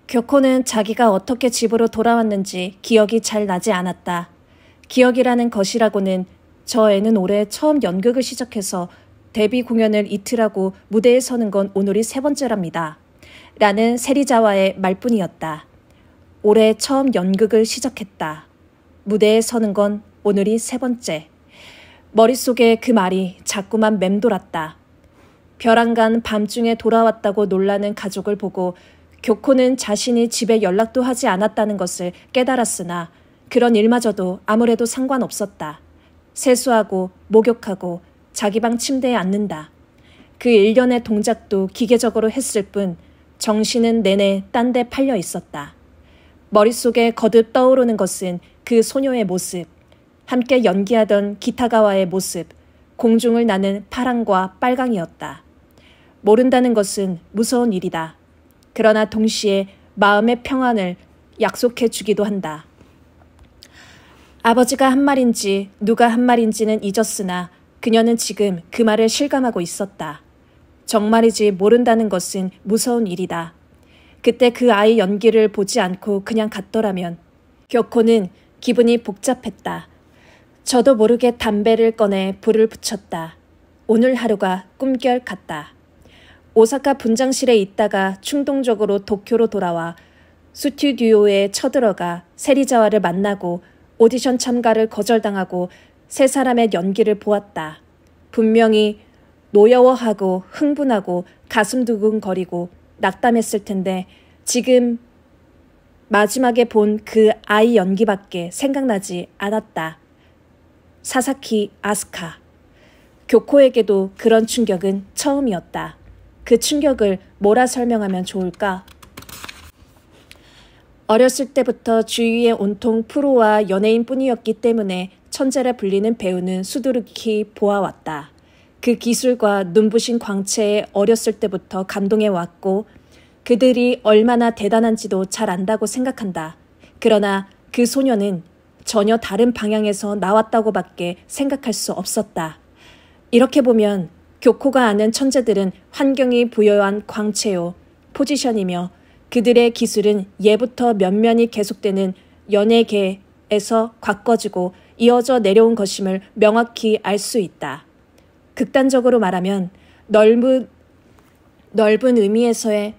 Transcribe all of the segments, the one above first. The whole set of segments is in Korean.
교코는 자기가 어떻게 집으로 돌아왔는지 기억이 잘 나지 않았다. 기억이라는 것이라고는 저 애는 올해 처음 연극을 시작해서 데뷔 공연을 이틀 하고 무대에 서는 건 오늘이 세 번째랍니다. 라는 세리자와의 말뿐이었다. 올해 처음 연극을 시작했다. 무대에 서는 건 오늘이 세 번째. 머릿속에 그 말이 자꾸만 맴돌았다. 벼랑간 밤중에 돌아왔다고 놀라는 가족을 보고 교코는 자신이 집에 연락도 하지 않았다는 것을 깨달았으나 그런 일마저도 아무래도 상관없었다. 세수하고 목욕하고 자기 방 침대에 앉는다. 그 일련의 동작도 기계적으로 했을 뿐 정신은 내내 딴 데 팔려 있었다. 머릿속에 거듭 떠오르는 것은 그 소녀의 모습, 함께 연기하던 기타가와의 모습, 공중을 나는 파랑과 빨강이었다. 모른다는 것은 무서운 일이다. 그러나 동시에 마음의 평안을 약속해 주기도 한다. 아버지가 한 말인지 누가 한 말인지는 잊었으나 그녀는 지금 그 말을 실감하고 있었다. 정말이지 모른다는 것은 무서운 일이다. 그때 그 아이 연기를 보지 않고 그냥 갔더라면 교코는 기분이 복잡했다. 저도 모르게 담배를 꺼내 불을 붙였다. 오늘 하루가 꿈결 같다. 오사카 분장실에 있다가 충동적으로 도쿄로 돌아와 스튜디오에 쳐들어가 세리자와를 만나고 오디션 참가를 거절당하고 세 사람의 연기를 보았다. 분명히 노여워하고 흥분하고 가슴 두근거리고 낙담했을 텐데 지금 마지막에 본 그 아이 연기밖에 생각나지 않았다. 사사키 아스카. 교코에게도 그런 충격은 처음이었다. 그 충격을 뭐라 설명하면 좋을까? 어렸을 때부터 주위에 온통 프로와 연예인뿐이었기 때문에 천재라 불리는 배우는 수두룩히 보아왔다. 그 기술과 눈부신 광채에 어렸을 때부터 감동해왔고 그들이 얼마나 대단한지도 잘 안다고 생각한다. 그러나 그 소녀는 전혀 다른 방향에서 나왔다고밖에 생각할 수 없었다. 이렇게 보면 교코가 아는 천재들은 환경이 부여한 광채요, 포지션이며 그들의 기술은 예부터 면면이 계속되는 연예계에서 가꿔지고 이어져 내려온 것임을 명확히 알 수 있다. 극단적으로 말하면 넓은 의미에서의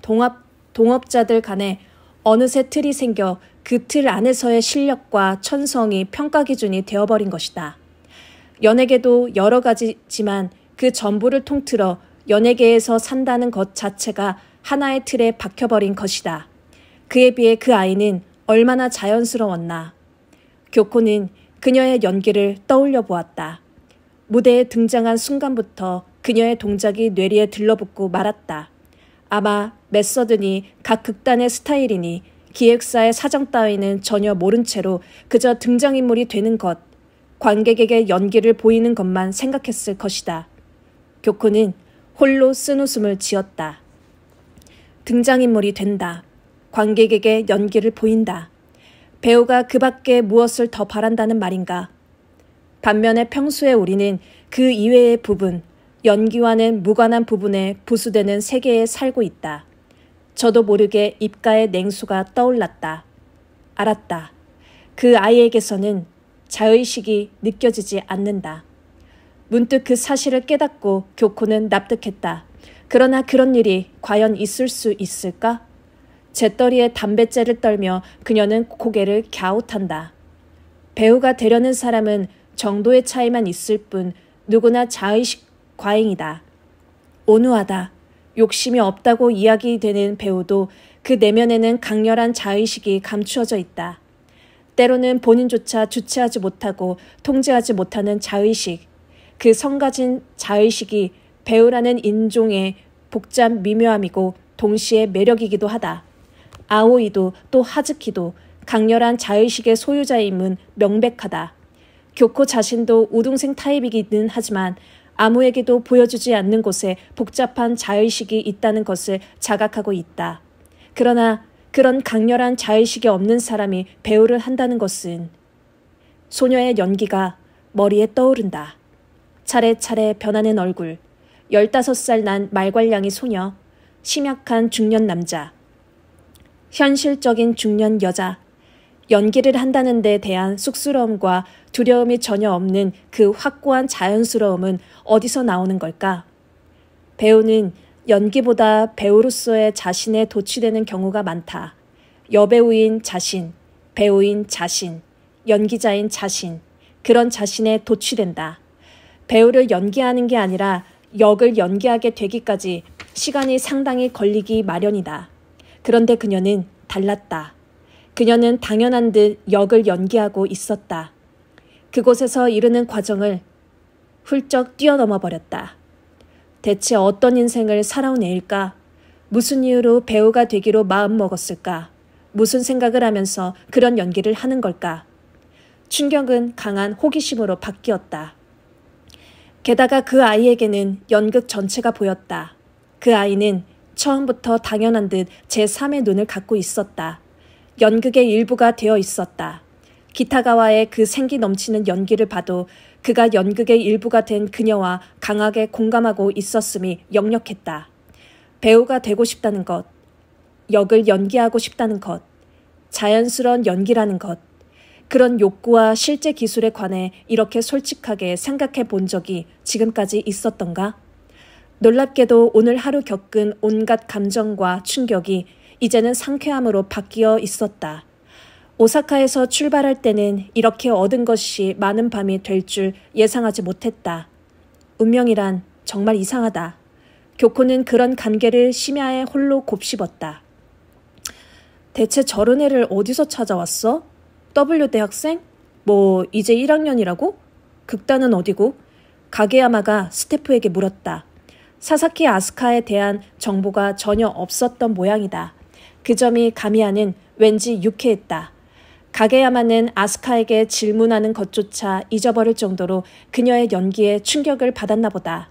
동업자들 간에 어느새 틀이 생겨 그 틀 안에서의 실력과 천성이 평가 기준이 되어버린 것이다. 연예계도 여러 가지지만 그 전부를 통틀어 연예계에서 산다는 것 자체가 하나의 틀에 박혀버린 것이다. 그에 비해 그 아이는 얼마나 자연스러웠나. 교코는 그녀의 연기를 떠올려 보았다. 무대에 등장한 순간부터 그녀의 동작이 뇌리에 들러붙고 말았다. 아마 메서드니 각 극단의 스타일이니 기획사의 사정 따위는 전혀 모른 채로 그저 등장인물이 되는 것, 관객에게 연기를 보이는 것만 생각했을 것이다. 교코는 홀로 쓴웃음을 지었다. 등장인물이 된다. 관객에게 연기를 보인다. 배우가 그 밖에 무엇을 더 바란다는 말인가? 반면에 평소에 우리는 그 이외의 부분, 연기와는 무관한 부분에 부수되는 세계에 살고 있다. 저도 모르게 입가에 냉수가 떠올랐다. 알았다. 그 아이에게서는 자의식이 느껴지지 않는다. 문득 그 사실을 깨닫고 교코는 납득했다. 그러나 그런 일이 과연 있을 수 있을까? 재떨이에 담뱃재를 떨며 그녀는 고개를 갸웃한다. 배우가 되려는 사람은 정도의 차이만 있을 뿐 누구나 자의식 과잉이다. 온유하다. 욕심이 없다고 이야기되는 배우도 그 내면에는 강렬한 자의식이 감추어져 있다. 때로는 본인조차 주체하지 못하고 통제하지 못하는 자의식. 그 성가진 자의식이 배우라는 인종의 복잡 미묘함이고 동시에 매력이기도 하다. 아오이도 또 하즈키도 강렬한 자의식의 소유자임은 명백하다. 교코 자신도 우등생 타입이기는 하지만 아무에게도 보여주지 않는 곳에 복잡한 자의식이 있다는 것을 자각하고 있다. 그러나 그런 강렬한 자의식이 없는 사람이 배우를 한다는 것은 소녀의 연기가 머리에 떠오른다. 차례차례 변하는 얼굴, 15살 난 말괄량이 소녀, 심약한 중년 남자. 현실적인 중년 여자. 연기를 한다는 데 대한 쑥스러움과 두려움이 전혀 없는 그 확고한 자연스러움은 어디서 나오는 걸까? 배우는 연기보다 배우로서의 자신에 도취되는 경우가 많다. 여배우인 자신, 배우인 자신, 연기자인 자신, 그런 자신에 도취된다. 배우를 연기하는 게 아니라 역을 연기하게 되기까지 시간이 상당히 걸리기 마련이다. 그런데 그녀는 달랐다. 그녀는 당연한 듯 역을 연기하고 있었다. 그곳에서 이르는 과정을 훌쩍 뛰어넘어 버렸다. 대체 어떤 인생을 살아온 애일까? 무슨 이유로 배우가 되기로 마음먹었을까? 무슨 생각을 하면서 그런 연기를 하는 걸까? 충격은 강한 호기심으로 바뀌었다. 게다가 그 아이에게는 연극 전체가 보였다. 그 아이는 처음부터 당연한 듯 제3의 눈을 갖고 있었다. 연극의 일부가 되어 있었다. 기타가와의 그 생기 넘치는 연기를 봐도 그가 연극의 일부가 된 그녀와 강하게 공감하고 있었음이 역력했다. 배우가 되고 싶다는 것, 역을 연기하고 싶다는 것, 자연스러운 연기라는 것, 그런 욕구와 실제 기술에 관해 이렇게 솔직하게 생각해 본 적이 지금까지 있었던가? 놀랍게도 오늘 하루 겪은 온갖 감정과 충격이 이제는 상쾌함으로 바뀌어 있었다. 오사카에서 출발할 때는 이렇게 얻은 것이 많은 밤이 될 줄 예상하지 못했다. 운명이란 정말 이상하다. 교코는 그런 감개를 심야에 홀로 곱씹었다. 대체 저런 애를 어디서 찾아왔어? W 대학생? 뭐 이제 1학년이라고? 극단은 어디고? 가게야마가 스태프에게 물었다. 사사키 아스카에 대한 정보가 전혀 없었던 모양이다. 그 점이 가미야는 왠지 유쾌했다. 가게야마는 아스카에게 질문하는 것조차 잊어버릴 정도로 그녀의 연기에 충격을 받았나 보다.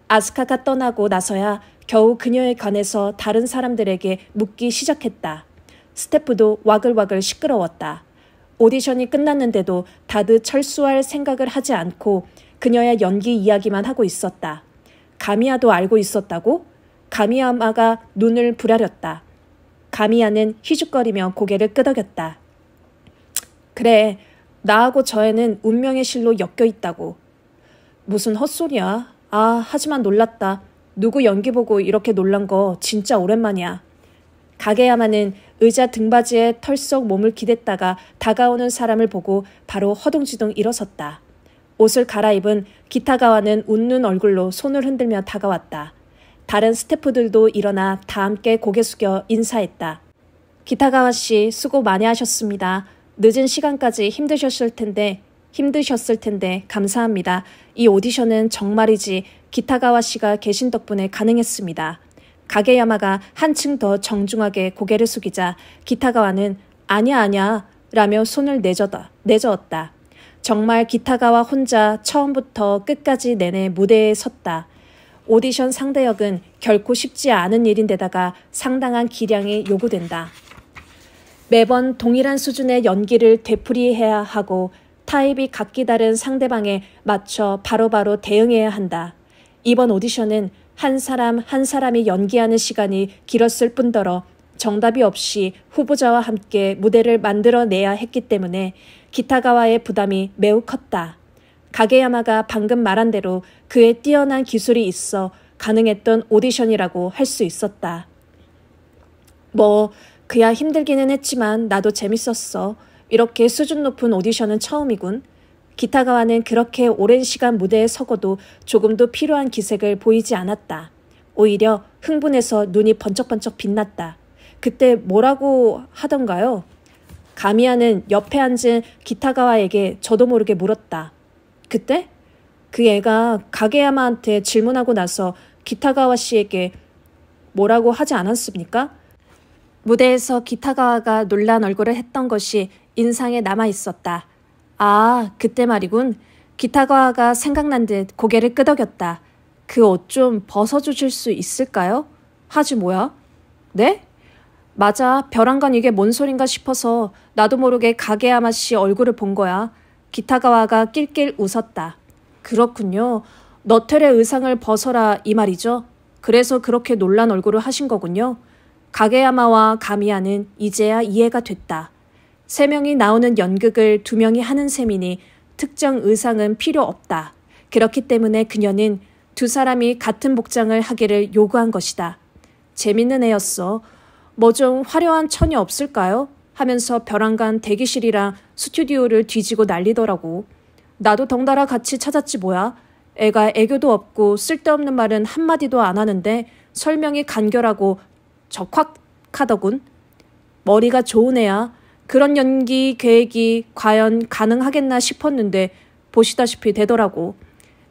아스카가 떠나고 나서야 겨우 그녀에 관해서 다른 사람들에게 묻기 시작했다. 스태프도 와글와글 시끄러웠다. 오디션이 끝났는데도 다들 철수할 생각을 하지 않고 그녀의 연기 이야기만 하고 있었다. 가미야도 알고 있었다고? 가미야마가 눈을 부라렸다. 가미야는 희죽거리며 고개를 끄덕였다. 그래, 나하고 저 애는 운명의 실로 엮여 있다고. 무슨 헛소리야. 아, 하지만 놀랐다. 누구 연기 보고 이렇게 놀란 거 진짜 오랜만이야. 가게야마는 의자 등받이에 털썩 몸을 기댔다가 다가오는 사람을 보고 바로 허둥지둥 일어섰다. 옷을 갈아입은 기타가와는 웃는 얼굴로 손을 흔들며 다가왔다. 다른 스태프들도 일어나 다 함께 고개 숙여 인사했다. 기타가와 씨 수고 많이 하셨습니다. 늦은 시간까지 힘드셨을 텐데 감사합니다. 이 오디션은 정말이지 기타가와 씨가 계신 덕분에 가능했습니다. 가게야마가 한층 더 정중하게 고개를 숙이자 기타가와는 아니야 라며 손을 내저었다. 정말 기타가와 혼자 처음부터 끝까지 내내 무대에 섰다. 오디션 상대역은 결코 쉽지 않은 일인데다가 상당한 기량이 요구된다. 매번 동일한 수준의 연기를 되풀이해야 하고 타입이 각기 다른 상대방에 맞춰 바로바로 대응해야 한다. 이번 오디션은 한 사람 한 사람이 연기하는 시간이 길었을 뿐더러 정답이 없이 후보자와 함께 무대를 만들어내야 했기 때문에 기타가와의 부담이 매우 컸다. 가게야마가 방금 말한 대로 그의 뛰어난 기술이 있어 가능했던 오디션이라고 할 수 있었다. 뭐 그야 힘들기는 했지만 나도 재밌었어. 이렇게 수준 높은 오디션은 처음이군. 기타가와는 그렇게 오랜 시간 무대에 서고도 조금도 필요한 기색을 보이지 않았다. 오히려 흥분해서 눈이 번쩍번쩍 빛났다. 그때 뭐라고 하던가요? 가미야는 옆에 앉은 기타가와에게 저도 모르게 물었다. 그때? 그 애가 가게야마한테 질문하고 나서 기타가와 씨에게 뭐라고 하지 않았습니까? 무대에서 기타가와가 놀란 얼굴을 했던 것이 인상에 남아있었다. 아, 그때 말이군. 기타가와가 생각난 듯 고개를 끄덕였다. 그 옷 좀 벗어주실 수 있을까요? 하지 뭐야? 네? 맞아, 벼랑간 이게 뭔 소린가 싶어서 나도 모르게 가게야마 씨 얼굴을 본 거야. 기타가와가 낄낄 웃었다. 그렇군요. 너텔의 의상을 벗어라 이 말이죠? 그래서 그렇게 놀란 얼굴을 하신 거군요. 가게야마와 가미야는 이제야 이해가 됐다. 3명이 나오는 연극을 2명이 하는 셈이니 특정 의상은 필요 없다. 그렇기 때문에 그녀는 2 사람이 같은 복장을 하기를 요구한 것이다. 재밌는 애였어. 뭐 좀 화려한 천이 없을까요? 하면서 벼랑간 대기실이랑 스튜디오를 뒤지고 난리더라고. 나도 덩달아 같이 찾았지 뭐야. 애가 애교도 없고 쓸데없는 말은 한마디도 안 하는데 설명이 간결하고 적확하더군. 머리가 좋은 애야. 그런 연기 계획이 과연 가능하겠나 싶었는데 보시다시피 되더라고.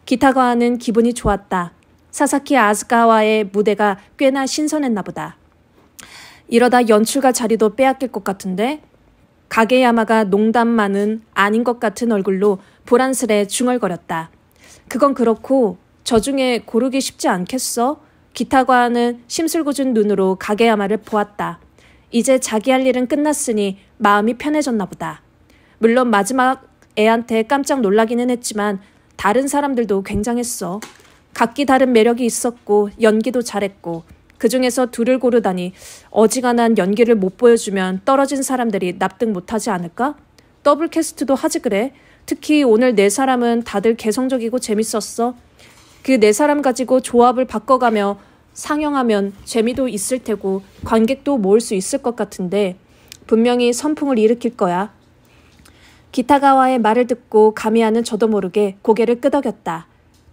기타가와는 기분이 좋았다. 사사키 아스카와의 무대가 꽤나 신선했나 보다. 이러다 연출가 자리도 빼앗길 것 같은데? 가게야마가 농담만은 아닌 것 같은 얼굴로 불안스레 중얼거렸다. 그건 그렇고 저 중에 고르기 쉽지 않겠어? 기타가와는 심술궂은 눈으로 가게야마를 보았다. 이제 자기 할 일은 끝났으니 마음이 편해졌나 보다. 물론 마지막 애한테 깜짝 놀라기는 했지만 다른 사람들도 굉장했어. 각기 다른 매력이 있었고 연기도 잘했고 그중에서 2를 고르다니 어지간한 연기를 못 보여주면 떨어진 사람들이 납득 못하지 않을까? 더블 캐스트도 하지 그래. 특히 오늘 4사람은 다들 개성적이고 재밌었어. 그 4사람 가지고 조합을 바꿔가며 상영하면 재미도 있을 테고 관객도 모을 수 있을 것 같은데 분명히 선풍을 일으킬 거야. 기타가와의 말을 듣고 가미야는 저도 모르게 고개를 끄덕였다.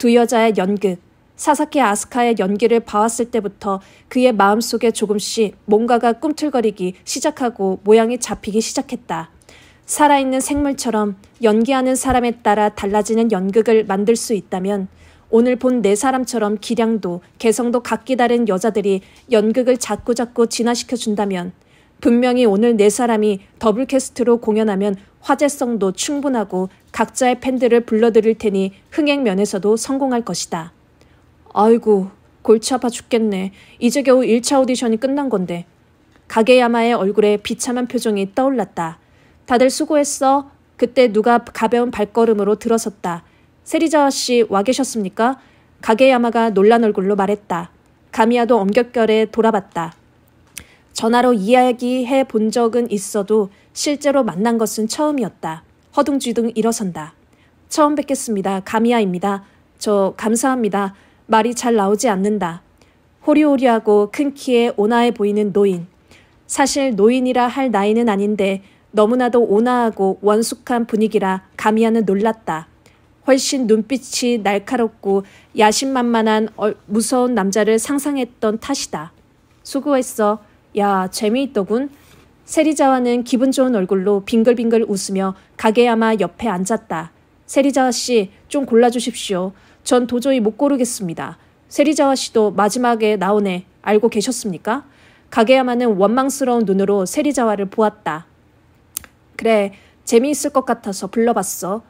2 여자의 연극, 사사키 아스카의 연기를 봐왔을 때부터 그의 마음속에 조금씩 뭔가가 꿈틀거리기 시작하고 모양이 잡히기 시작했다. 살아있는 생물처럼 연기하는 사람에 따라 달라지는 연극을 만들 수 있다면 오늘 본 4사람처럼 기량도 개성도 각기 다른 여자들이 연극을 자꾸자꾸 진화시켜준다면 분명히 오늘 4사람이 더블 캐스트로 공연하면 화제성도 충분하고 각자의 팬들을 불러들일 테니 흥행 면에서도 성공할 것이다. 아이고 골치 아파 죽겠네. 이제 겨우 1차 오디션이 끝난 건데. 가게야마의 얼굴에 비참한 표정이 떠올랐다. 다들 수고했어. 그때 누가 가벼운 발걸음으로 들어섰다. 세리자와 씨 와 계셨습니까? 가게야마가 놀란 얼굴로 말했다. 가미야도 엄격결에 돌아봤다. 전화로 이야기해 본 적은 있어도 실제로 만난 것은 처음이었다. 허둥지둥 일어선다. 처음 뵙겠습니다. 가미야입니다. 저 감사합니다. 말이 잘 나오지 않는다. 호리호리하고 큰 키에 온화해 보이는 노인. 사실 노인이라 할 나이는 아닌데 너무나도 온화하고 원숙한 분위기라 가미야는 놀랐다. 훨씬 눈빛이 날카롭고 야심만만한 무서운 남자를 상상했던 탓이다. 수고했어. 야, 재미있더군. 세리자와는 기분 좋은 얼굴로 빙글빙글 웃으며 가게야마 옆에 앉았다. 세리자와 씨, 좀 골라주십시오. 전 도저히 못 고르겠습니다. 세리자와 씨도 마지막에 나오네. 알고 계셨습니까? 가게야마는 원망스러운 눈으로 세리자와를 보았다. 그래, 재미있을 것 같아서 불러봤어.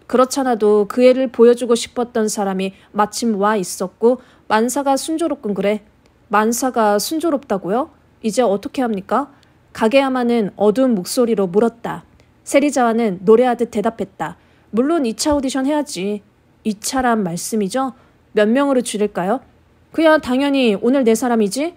그렇잖아도 그 애를 보여주고 싶었던 사람이 마침 와 있었고 만사가 순조롭군 그래. 만사가 순조롭다고요? 이제 어떻게 합니까? 가게야마는 어두운 목소리로 물었다. 세리자와는 노래하듯 대답했다. 물론 2차 오디션 해야지. 2차란 말씀이죠? 몇 명으로 줄일까요? 그야 당연히 오늘 4사람이지?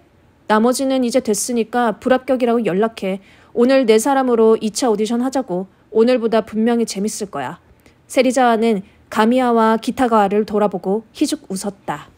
나머지는 이제 됐으니까 불합격이라고 연락해. 오늘 4사람으로 2차 오디션 하자고. 오늘보다 분명히 재밌을 거야. 세리자와는 가미야와 기타가와를 돌아보고 희죽 웃었다.